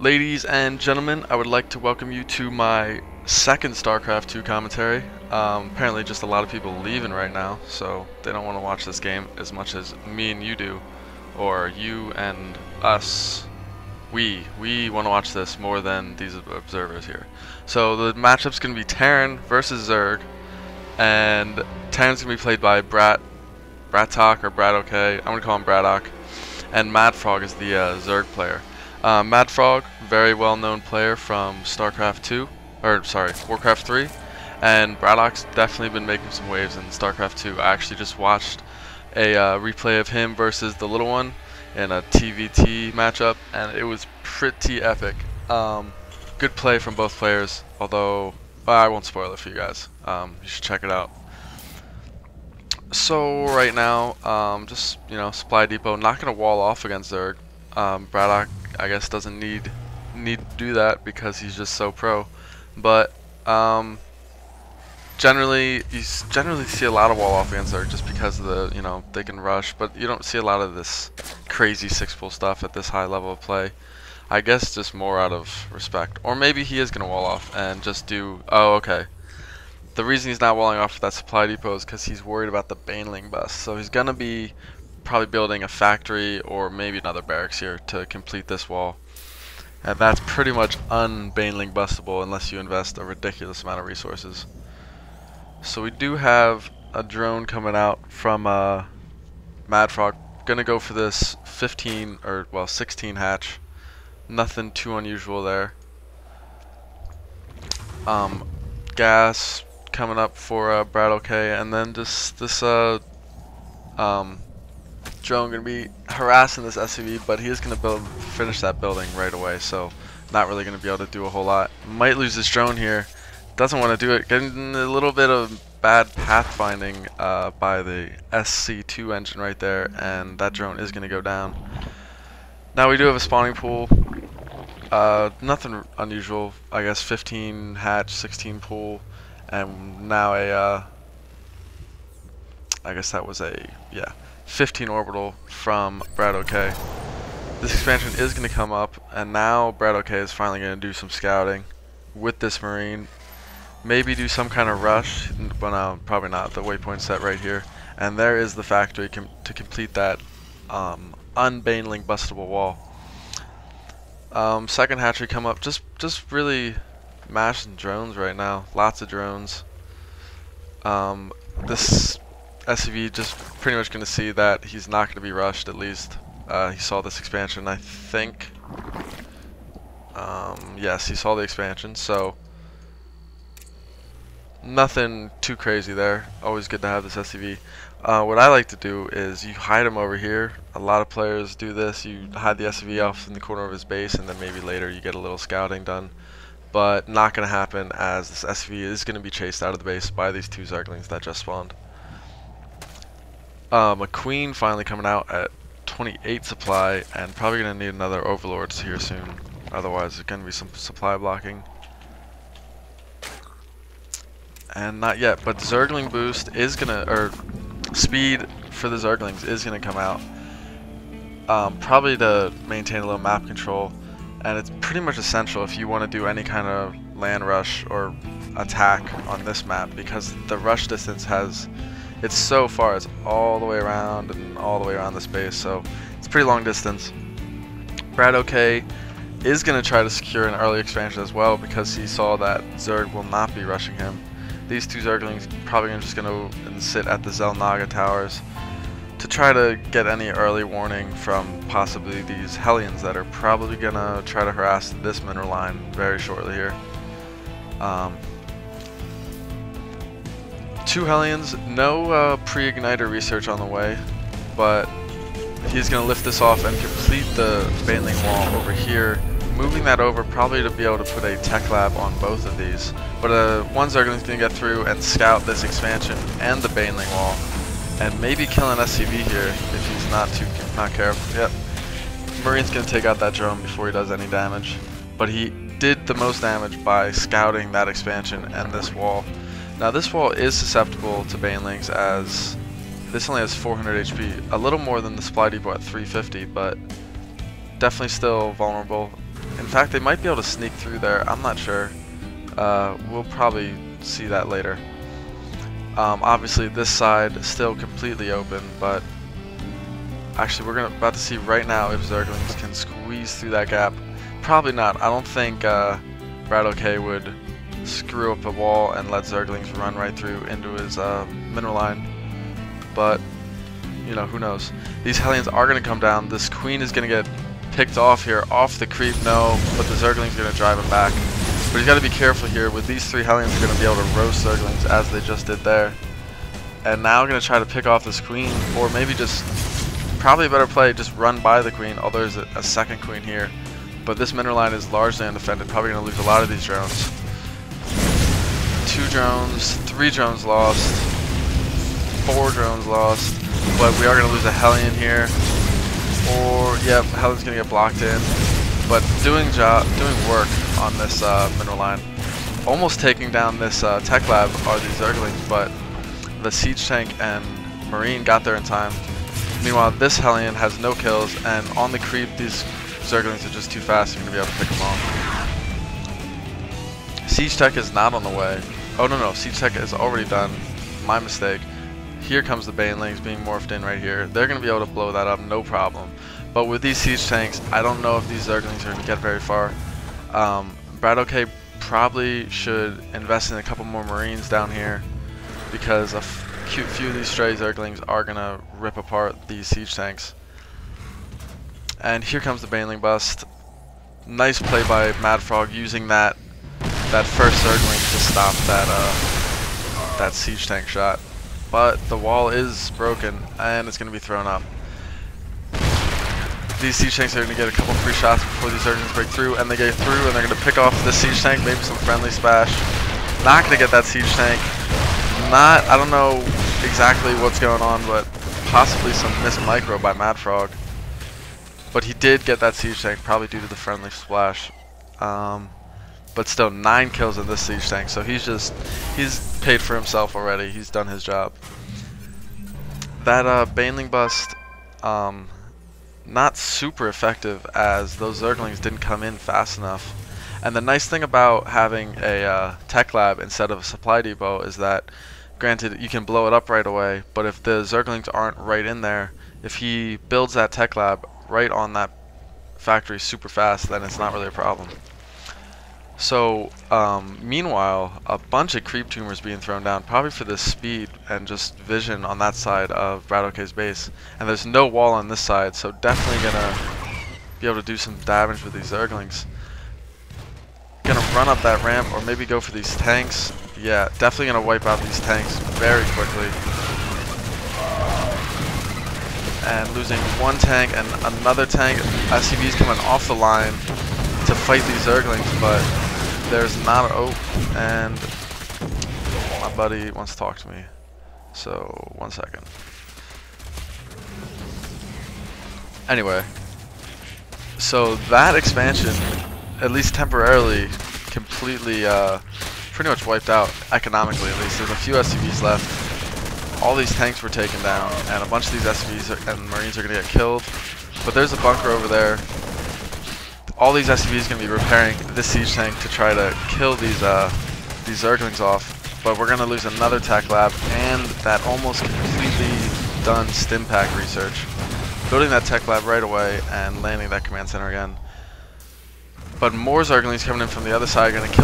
Ladies and gentlemen, I would like to welcome you to my second StarCraft 2 commentary. Apparently just a lot of people leaving right now, so they don't want to watch this game as much as me and you do, or you and us. We want to watch this more than these observers here. So the matchup's going to be Terran versus Zerg, and Terran's going to be played by Bratok or Bratok. I'm going to call him Bratok, and Madfrog is the Zerg player. Madfrog, very well-known player from StarCraft 2, or sorry, Warcraft 3, and Bratok's definitely been making some waves in StarCraft 2. I actually just watched a replay of him versus the little one in a ZvT matchup, and it was pretty epic. Good play from both players, although I won't spoil it for you guys. You should check it out. So right now, just supply depot, not gonna wall off against Zerg. Bratok, I guess, doesn't need to do that because he's just so pro. But generally, you generally see a lot of wall off against Zerg just because of the they can rush, but you don't see a lot of this crazy 6-pull stuff at this high level of play. I guess just more out of respect, or maybe he is gonna wall off and just do. Oh, okay. The reason he's not walling off that supply depot is because he's worried about the Baneling bust. So he's gonna be probably building a factory or maybe another barracks here to complete this wall, and that's pretty much un-Baneling bustable unless you invest a ridiculous amount of resources. So we do have a drone coming out from Madfrog. Gonna go for this 16 hatch. Nothing too unusual there. Gas coming up for Bratok, and then just this drone gonna be harassing this SCV, but he is gonna finish that building right away, so not really gonna be able to do a whole lot. Might lose this drone here. Doesn't want to do it. Getting a little bit of bad pathfinding by the SC2 engine right there, and that drone is gonna go down. Now we do have a spawning pool. Nothing unusual, I guess. 15 hatch, 16 pool, and now I guess that was 15 orbital from Bratok. This expansion is going to come up, and now Bratok is finally going to do some scouting with this marine. Maybe do some kind of rush, but no, probably not. The waypoint set right here, and there is the factory to complete that un-Baneling bustable wall. Second hatchery come up, just really mashing drones right now. Lots of drones. This SCV just pretty much going to see that he's not going to be rushed, at least. He saw this expansion, I think. Yes, he saw the expansion, so nothing too crazy there. Always good to have this SCV. What I like to do is you hide him over here. A lot of players do this. You hide the SCV off in the corner of his base, and then maybe later you get a little scouting done. But not going to happen, as this SCV is going to be chased out of the base by these two Zerglings that just spawned. A queen finally coming out at 28 supply, and probably going to need another overlords here soon. Otherwise there's going to be some supply blocking. And not yet, but Zergling boost is going to, or speed for the Zerglings is going to come out. Probably to maintain a little map control, and it's pretty much essential if you want to do any kind of land rush or attack on this map, because the rush distance it's so far, it's all the way around and all the way around the space, so it's a pretty long distance. Bratok is going to try to secure an early expansion as well, because he saw that Zerg will not be rushing him. These two Zerglings probably just going to sit at the Zelnaga towers to try to get any early warning from possibly these Hellions that are probably going to try to harass this mineral line very shortly here. Two Hellions, no pre-igniter research on the way, but he's going to lift this off and complete the Baneling wall over here, moving that over probably to be able to put a tech lab on both of these. But one Zergling's going to get through and scout this expansion and the Baneling wall, and maybe kill an SCV here if he's not careful. Yep, Marine's going to take out that drone before he does any damage, but he did the most damage by scouting that expansion and this wall. Now this wall is susceptible to Banelings, as this only has 400 HP, a little more than the supply depot at 350, but definitely still vulnerable. In fact, they might be able to sneak through there. I'm not sure. We'll probably see that later. Obviously, this side is still completely open, but actually, we're about to see right now if Zerglings can squeeze through that gap. Probably not. I don't think Bratok would screw up a wall and let Zerglings run right through into his mineral line. But, you know, who knows. These Hellions are going to come down. This Queen is going to get picked off here, off the creep, no, but the Zergling's going to drive him back. But he's got to be careful here. With these 3 Hellions, are going to be able to roast Zerglings as they just did there. And now going to try to pick off this Queen, or maybe just, probably a better play, just run by the Queen, although there's a second Queen here. But this mineral line is largely undefended, probably going to lose a lot of these drones. 2 drones, 3 drones lost, 4 drones lost, but we are going to lose a Hellion here. Or, yep, Hellion's going to get blocked in. But doing work on this mineral line. Almost taking down this tech lab are these Zerglings, but the siege tank and marine got there in time. Meanwhile, this Hellion has no kills, and on the creep, these Zerglings are just too fast. You're going to be able to pick them off. Siege tech is not on the way. Oh no, siege tech is already done. My mistake. Here comes the banelings being morphed in right here. They're going to be able to blow that up, no problem. But with these siege tanks, I don't know if these Zerglings are going to get very far. Bratok probably should invest in a couple more marines down here, because a few of these stray Zerglings are going to rip apart these siege tanks. And here comes the baneling bust. Nice play by Madfrog using that first Zergling to stop that siege tank shot. But the wall is broken, and it's going to be thrown up. These siege tanks are going to get a couple free shots before these Zerglings break through, and they get through, and they're going to pick off this siege tank, maybe some friendly splash. Not going to get that siege tank. I don't know exactly what's going on, but possibly some missed micro by Madfrog. But he did get that siege tank, probably due to the friendly splash. But still, 9 kills in this siege tank, so he's paid for himself already. He's done his job. That baneling bust, not super effective, as those Zerglings didn't come in fast enough. And the nice thing about having a tech lab instead of a supply depot is that, granted, you can blow it up right away, but if the Zerglings aren't right in there, if he builds that tech lab right on that factory super fast, then it's not really a problem. So, meanwhile, a bunch of creep tumors being thrown down, probably for the speed and just vision on that side of Bratok's base. And there's no wall on this side, so definitely gonna be able to do some damage with these Zerglings. Gonna run up that ramp, or maybe go for these tanks. Yeah, definitely gonna wipe out these tanks very quickly. And losing 1 tank and another tank. SCV's coming off the line to fight these Zerglings, but there's not and my buddy wants to talk to me, so 1 second. Anyway, so that expansion, at least temporarily, completely pretty much wiped out, economically at least. There's a few SCVs left. All these tanks were taken down, and a bunch of these SCVs and Marines are going to get killed. But there's a bunker over there. All these SCVs are going to be repairing this siege tank to try to kill these Zerglings off. But we're going to lose another tech lab and that almost completely done stim pack research. Building that tech lab right away and landing that command center again. But more Zerglings coming in from the other side are going to kill